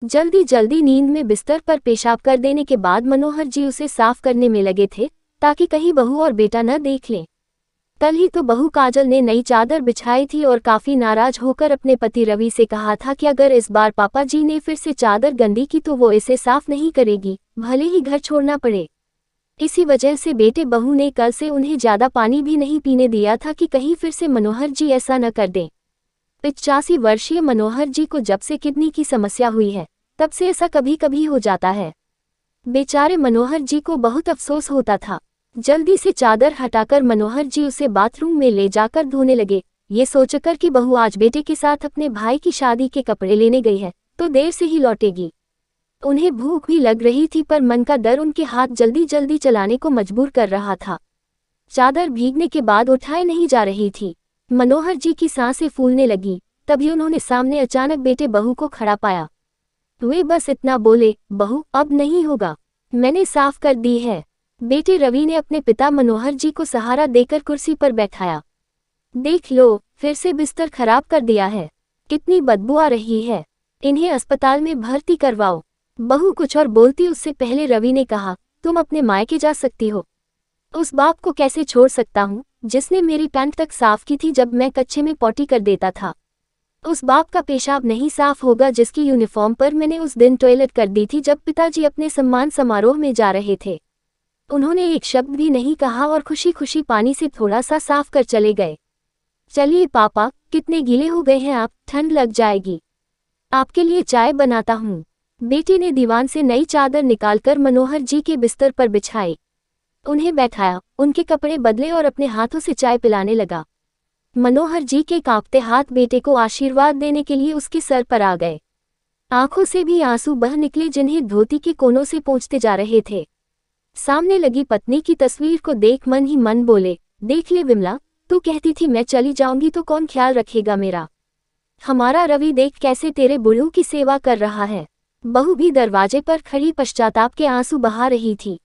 जल्दी जल्दी नींद में बिस्तर पर पेशाब कर देने के बाद मनोहर जी उसे साफ करने में लगे थे ताकि कहीं बहू और बेटा न देख लें। कल ही तो बहू काजल ने नई चादर बिछाई थी और काफी नाराज होकर अपने पति रवि से कहा था कि अगर इस बार पापा जी ने फिर से चादर गंदी की तो वो इसे साफ नहीं करेगी, भले ही घर छोड़ना पड़े। इसी वजह से बेटे बहू ने कल से उन्हें ज्यादा पानी भी नहीं पीने दिया था कि कहीं फिर से मनोहर जी ऐसा न कर दें। 85 वर्षीय मनोहर जी को जब से किडनी की समस्या हुई है तब से ऐसा कभी कभी हो जाता है। बेचारे मनोहर जी को बहुत अफसोस होता था। जल्दी से चादर हटाकर मनोहर जी उसे बाथरूम में ले जाकर धोने लगे, ये सोचकर कि बहू आज बेटे के साथ अपने भाई की शादी के कपड़े लेने गई है तो देर से ही लौटेगी। उन्हें भूख भी लग रही थी पर मन का डर उनके हाथ जल्दी जल्दी चलाने को मजबूर कर रहा था। चादर भीगने के बाद उठाए नहीं जा रही थी। मनोहर जी की सांसें फूलने लगी। तभी उन्होंने सामने अचानक बेटे बहू को खड़ा पाया। वे बस इतना बोले, बहू अब नहीं होगा, मैंने साफ कर दी है। बेटे रवि ने अपने पिता मनोहर जी को सहारा देकर कुर्सी पर बैठाया। देख लो, फिर से बिस्तर खराब कर दिया है, कितनी बदबू आ रही है, इन्हें अस्पताल में भर्ती करवाओ। बहू कुछ और बोलती उससे पहले रवि ने कहा, तुम अपने मायके जा सकती हो। उस बाप को कैसे छोड़ सकता हूँ जिसने मेरी पैंट तक साफ की थी जब मैं कच्चे में पॉटी कर देता था। उस बाप का पेशाब नहीं साफ होगा जिसकी यूनिफॉर्म पर मैंने उस दिन टॉयलेट कर दी थी जब पिताजी अपने सम्मान समारोह में जा रहे थे। उन्होंने एक शब्द भी नहीं कहा और खुशी खुशी पानी से थोड़ा सा साफ कर चले गए। चलिए पापा, कितने गीले हो गए हैं आप, ठंड लग जाएगी, आपके लिए चाय बनाता हूँ। बेटे ने दीवान से नई चादर निकालकर मनोहर जी के बिस्तर पर बिछाई, उन्हें बैठाया, उनके कपड़े बदले और अपने हाथों से चाय पिलाने लगा। मनोहर जी के कांपते हाथ बेटे को आशीर्वाद देने के लिए उसके सर पर आ गए। आंखों से भी आंसू बह निकले जिन्हें धोती के कोनों से पोंछते जा रहे थे। सामने लगी पत्नी की तस्वीर को देख मन ही मन बोले, देख ले विमला, तू कहती थी मैं चली जाऊंगी तो कौन ख्याल रखेगा मेरा। हमारा रवि देख कैसे तेरे बुढ़ऊ की सेवा कर रहा है। बहू भी दरवाजे पर खड़ी पश्चाताप के आंसू बहा रही थी।